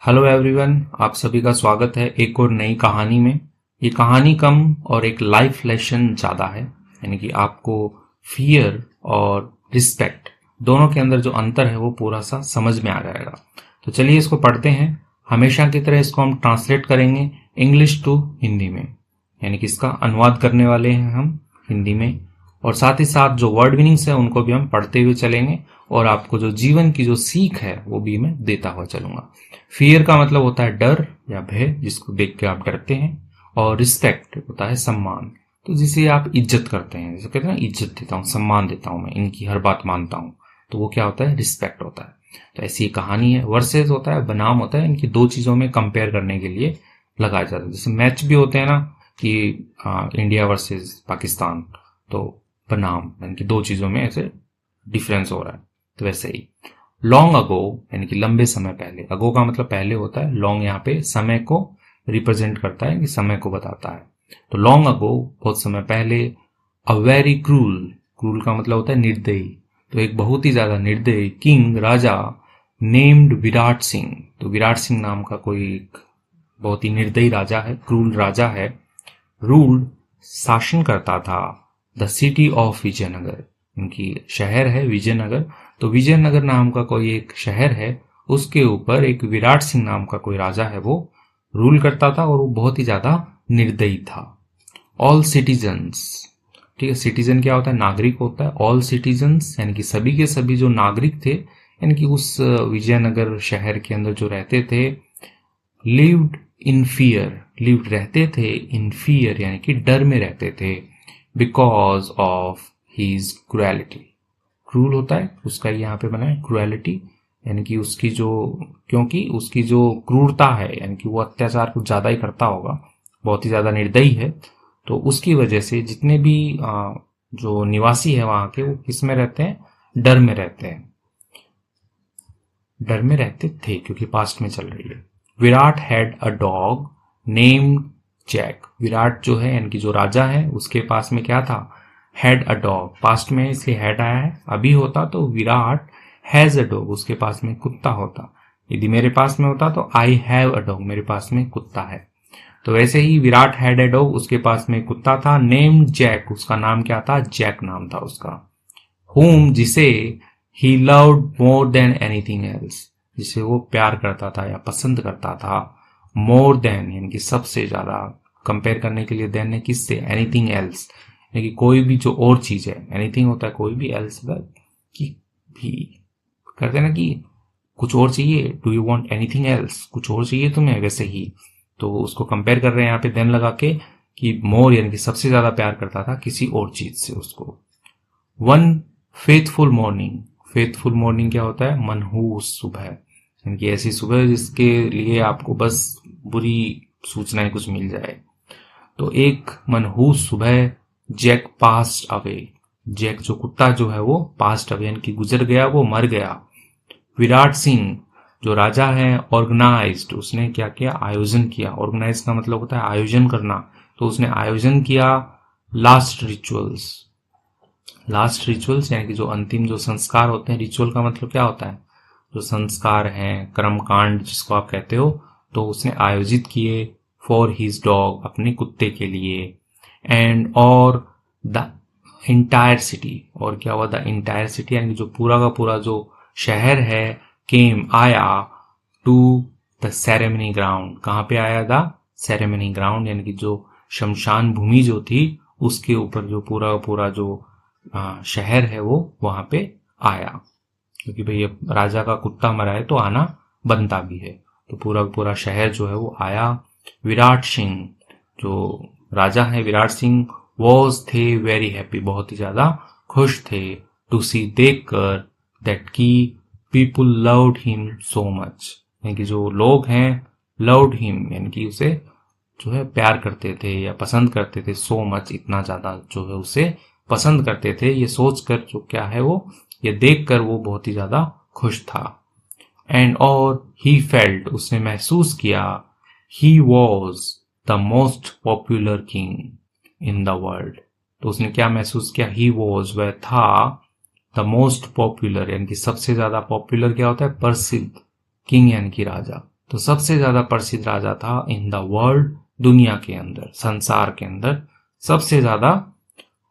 Hello everyone, आप सभी का स्वागत है एक और नई कहानी में। ये कहानी कम और एक लाइफ लेसन ज़्यादा है, यानी कि आपको फियर और रिस्पेक्ट दोनों के अंदर जो अंतर है वो पूरा सा समझ में आ जाएगा। तो चलिए इसको पढ़ते हैं। हमेशा की तरह इसको हम ट्रांसलेट करेंगे इंग्लिश टू हिंदी में, यानी कि इसका अनुवाद करने वाले हैं हम हिंदी में, और साथ ही साथ जो वर्ड मीनिंग्स है उनको भी हम पढ़ते हुए चलेंगे और आपको जो जीवन की जो सीख है वो भी मैं देता हुआ चलूंगा। फियर का मतलब होता है डर या भय, जिसको देख के आप डरते हैं, और रिस्पेक्ट होता है सम्मान, तो जिसे आप इज्जत करते हैं, जैसे कहते हैं ना इज्जत देता हूँ, सम्मान देता हूँ, मैं इनकी हर बात मानता हूँ, तो वो क्या होता है, रिस्पेक्ट होता है। तो ऐसी कहानी है। वर्सेस होता है, बनाम होता है, इनकी दो चीजों में कंपेयर करने के लिए लगाया जाता है। जैसे मैच भी होते हैं ना कि इंडिया वर्सेस पाकिस्तान, तो बनाम यानी कि दो चीजों में ऐसे डिफरेंस हो रहा है। तो वैसे ही लॉन्ग अगो यानी कि लंबे समय पहले, अगो का मतलब पहले होता है, लॉन्ग यहाँ पे समय को रिप्रेजेंट करता है कि समय को बताता है। तो लॉन्ग अगो बहुत समय पहले, अ वेरी क्रूल, क्रूल का मतलब होता है निर्दयी, तो एक बहुत ही ज्यादा निर्दयी किंग राजा नेम्ड विराट सिंह, तो विराट सिंह नाम का कोई एक बहुत ही निर्दयी राजा है, क्रूल राजा है, रूल्ड शासन करता था द सिटी ऑफ विजयनगर, इनकी शहर है विजयनगर, तो विजयनगर नाम का कोई एक शहर है, उसके ऊपर एक विराट सिंह नाम का कोई राजा है, वो रूल करता था और वो बहुत ही ज्यादा निर्दयी था। ऑल सिटीजन्स, ठीक है, सिटीजन क्या होता है, नागरिक होता है। ऑल सिटीजन्स यानी कि सभी के सभी जो नागरिक थे, यानी कि उस विजयनगर शहर के अंदर जो रहते थे, लिव्ड इन फियर, लिव्ड रहते थे, इन फियर यानी कि डर में रहते थे, because of his cruelty, cruel होता है उसका यहाँ पे बना है क्रुएलिटी, यानी कि उसकी जो, क्योंकि उसकी जो क्रूरता है, यानी कि वो अत्याचार कुछ ज्यादा ही करता होगा, बहुत ही ज्यादा निर्दयी है, तो उसकी वजह से जितने भी जो निवासी है वहां के, वो किस में रहते हैं, डर में रहते हैं, डर में रहते थे, क्योंकि पास्ट में चल रही है। Virat had a dog named Jack, Virat जो है यानी कि जो राजा है उसके पास में क्या था, हैड अ डॉग, पास्ट में इसलिए हैड आया है, अभी होता तो विराट हैज अ डॉग, उसके पास में कुत्ता होता, यदि मेरे पास में होता तो आई हैव अ डॉग, मेरे पास में कुत्ता है। तो वैसे ही विराट हैड अ डॉग, उसके पास में कुत्ता था, नेम्ड जैक, उसका नाम क्या था, जैक नाम था उसका, whom जिसे he loved more than anything else, जिसे वो प्यार करता था या पसंद करता था, more than यानी कि सबसे ज्यादा, कंपेयर करने के लिए देन है किससे, anything else यानी कि कोई भी जो और चीज है, anything होता है कोई भी, else कि भी करते ना कि कुछ और चाहिए, do you want anything else, कुछ और चाहिए तुम्हें, वैसे ही, तो उसको कंपेयर कर रहे हैं यहाँ पे देन लगा के कि मोर यानी कि सबसे ज्यादा प्यार करता था किसी और चीज से उसको। One faithful morning, faithful morning क्या होता है, मनहूस सुबह, यानी कि ऐसी सुबह जिसके लिए आपको बस बुरी सूचनाएं कुछ मिल जाए। तो एक मनहूस सुबह, जैक पास्ट अवे, जैक जो कुत्ता जो है वो पास्ट अवे यानी कि गुजर गया, वो मर गया। विराट सिंह जो राजा है, ऑर्गेनाइज्ड, उसने क्या किया, आयोजन किया, ऑर्गेनाइज का मतलब होता है आयोजन करना, तो उसने आयोजन किया लास्ट रिचुअल्स, लास्ट रिचुअल्स यानी कि जो अंतिम जो संस्कार होते हैं, रिचुअल का मतलब क्या होता है, जो संस्कार हैं, कर्मकांड जिसको आप कहते हो, तो उसने आयोजित किए फॉर हिज डॉग, अपने कुत्ते के लिए, एंड और द इंटायर सिटी, और क्या हुआ, द इंटायर सिटी यानी कि जो पूरा का पूरा जो शहर है, केम आया, टू द सेरेमनी ग्राउंड, कहाँ पे आया, द सेरेमनी ग्राउंड यानी कि जो शमशान भूमि जो थी उसके ऊपर जो पूरा का पूरा जो शहर है वो वहां पे आया, क्योंकि भाई राजा का कुत्ता मरा है तो आना बनता भी है, तो पूरा पूरा शहर जो है वो आया। विराट सिंह जो राजा है, विराट सिंह वॉज थे वेरी हैप्पी, बहुत ही ज्यादा खुश थे, टू सी देख कर दैट की people loved him so much, यानी कि जो लोग हैं लव्ड हिम यानी कि उसे जो है प्यार करते थे या पसंद करते थे, सो मच इतना ज्यादा जो है उसे पसंद करते थे, ये सोचकर जो क्या है वो, ये देखकर वो बहुत ही ज्यादा खुश था। एंड और ही फेल्ट, उसने महसूस किया, he was the most popular king in the world, तो उसने क्या महसूस किया, ही वॉज वह था, द मोस्ट पॉपुलर यानी कि सबसे ज्यादा पॉपुलर क्या होता है, प्रसिद्ध, किंग यानी कि राजा, तो सबसे ज्यादा प्रसिद्ध राजा था इन द वर्ल्ड, दुनिया के अंदर, संसार के अंदर सबसे ज्यादा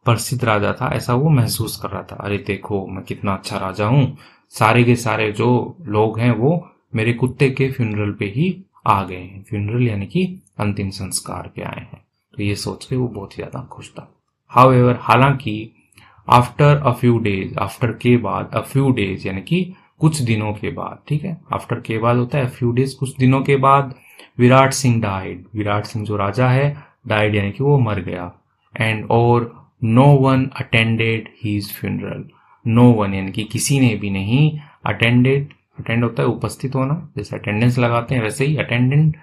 प्रसिद्ध राजा था, ऐसा वो महसूस कर रहा था। अरे देखो मैं कितना अच्छा राजा हूं, सारे के सारे जो लोग हैं वो मेरे कुत्ते के फ्यूनरल पे ही आ गए हैं। फ्यूनरल यानी कि अंतिम संस्कार पे आए हैं। तो ये सोच के वो बहुत ही ज्यादा खुश था। हाउएवर, हालांकि after a few days, after के बाद, अ फ्यू डेज यानी कि कुछ दिनों के बाद, ठीक है, आफ्टर के बाद होता है फ्यू डेज, कुछ दिनों के बाद, विराट सिंह डाइड, विराट सिंह जो राजा है डाइड यानी कि वो मर गया। एंड और no one attended his funeral, no one यानी कि किसी ने भी नहीं, अटेंडेड, अटेंड होता है उपस्थित होना, जैसे अटेंडेंस लगाते हैं वैसे ही अटेंडेंट,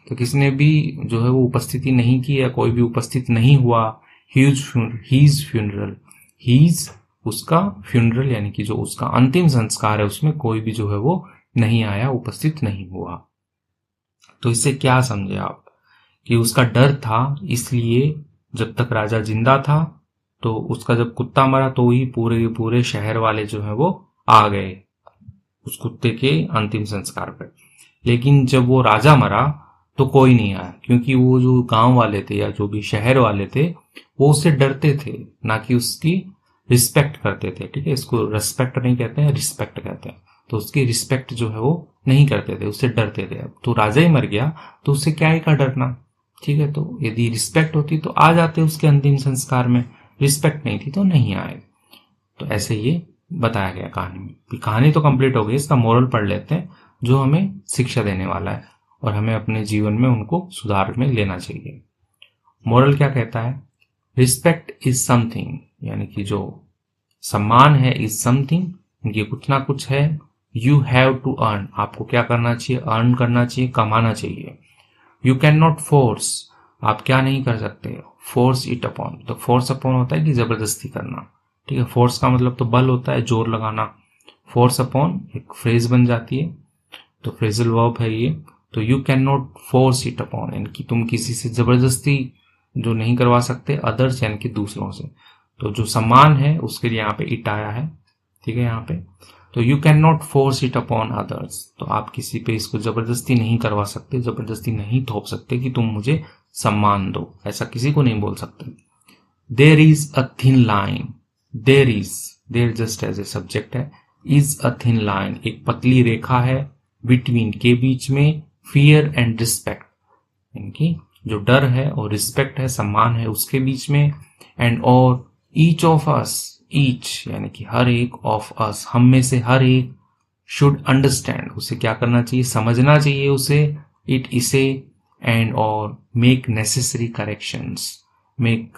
तो किसी ने भी जो है वो उपस्थिति नहीं की, या कोई भी उपस्थित नहीं हुआ। हीज फ्यूनरल, हीज उसका फ्यूनरल यानी कि जो उसका अंतिम संस्कार है उसमें कोई भी जो है वो नहीं आया, उपस्थित नहीं हुआ। तो इससे क्या समझे आप कि उसका डर था, इसलिए जब तक राजा जिंदा था तो उसका जब कुत्ता मरा तो ही पूरे पूरे शहर वाले जो है वो आ गए उस कुत्ते के अंतिम संस्कार पर। लेकिन जब वो राजा मरा तो कोई नहीं आया, क्योंकि वो जो गांव वाले थे या जो भी शहर वाले थे वो उससे डरते थे, ना कि उसकी रिस्पेक्ट करते थे। ठीक है, इसको रेस्पेक्ट नहीं कहते हैं, रिस्पेक्ट कहते हैं। तो उसकी रिस्पेक्ट जो है वो नहीं करते थे, उससे डरते थे। अब तो राजा ही मर गया तो उससे क्या ही का डरना। ठीक है, तो यदि रिस्पेक्ट होती तो आ जाते उसके अंतिम संस्कार में, रिस्पेक्ट नहीं थी तो नहीं आए। तो ऐसे ये बताया गया कहानी में। कहानी तो कंप्लीट हो गई, इसका मोरल पढ़ लेते हैं जो हमें शिक्षा देने वाला है और हमें अपने जीवन में उनको सुधार में लेना चाहिए। मोरल क्या कहता है? रिस्पेक्ट इज समथिंग, यानी कि जो सम्मान है, इज समथिंग, ये कुछ ना कुछ है। यू हैव टू अर्न, आपको क्या करना चाहिए? अर्न करना चाहिए, कमाना चाहिए। यू कैन नॉट फोर्स, आप क्या नहीं कर सकते? फोर्स इट अपॉन, तो फोर्स अपॉन होता है कि जबरदस्ती करना। ठीक है, फोर्स का मतलब तो बल होता है, जोर लगाना। फोर्स अपॉन एक फ्रेज बन जाती है, तो फ्रेजल वर्ब है ये। तो you can not force it upon, यानी कि तुम किसी से जबरदस्ती जो नहीं करवा सकते, अदर्स यानी कि दूसरों से। तो जो सम्मान है उसके लिए यहाँ पे इट आया है। ठीक है, यहाँ पे तो you can not force it upon others, तो आप किसी पे इसको जबरदस्ती नहीं करवा सकते, जबरदस्ती नहीं थोप सकते कि तुम मुझे सम्मान दो, ऐसा किसी को नहीं बोल सकते। There is a thin line, there is, there just as a subject है, इज अ थिन लाइन, एक पतली रेखा है, बिटवीन के बीच में, फियर एंड रिस्पेक्ट, यानी कि जो डर है और रिस्पेक्ट है, सम्मान है, उसके बीच में। एंड और ईच ऑफ अस, ईच यानी कि हर एक, ऑफ अस हम में से हर एक, शुड अंडरस्टैंड उसे क्या करना चाहिए? समझना चाहिए उसे, इट इसे, एंड और मेक नेसेसरी करेक्शंस, मेक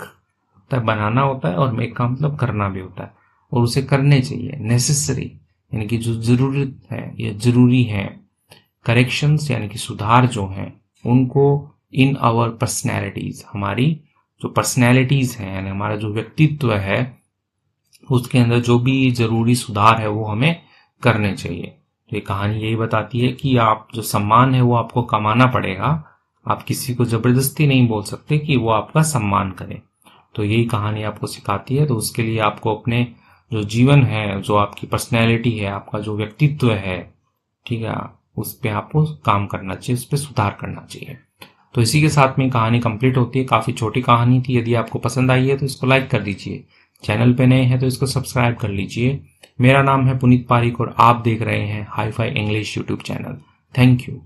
बनाना होता है और मेक का मतलब करना भी होता है, और उसे करने चाहिए। नेसेसरी यानी कि जो जरूरत है या जरूरी है, करेक्शंस यानी कि सुधार जो हैं उनको, इन आवर पर्सनैलिटीज, हमारी जो पर्सनैलिटीज हैं यानी हमारा जो व्यक्तित्व है उसके अंदर जो भी जरूरी सुधार है वो हमें करने चाहिए। तो ये कहानी यही बताती है कि आप जो सम्मान है वो आपको कमाना पड़ेगा, आप किसी को जबरदस्ती नहीं बोल सकते कि वो आपका सम्मान करे। तो यही कहानी आपको सिखाती है। तो उसके लिए आपको अपने जो जीवन है, जो आपकी पर्सनैलिटी है, आपका जो व्यक्तित्व है, ठीक है, उस पर आपको काम करना चाहिए, उस पर सुधार करना चाहिए। तो इसी के साथ में कहानी कंप्लीट होती है। काफी छोटी कहानी थी। यदि आपको पसंद आई है तो इसको लाइक कर दीजिए, चैनल पे नए हैं तो इसको सब्सक्राइब कर लीजिए। मेरा नाम है पुनीत पारिक और आप देख रहे हैं hi fi English YouTube channel. Thank you.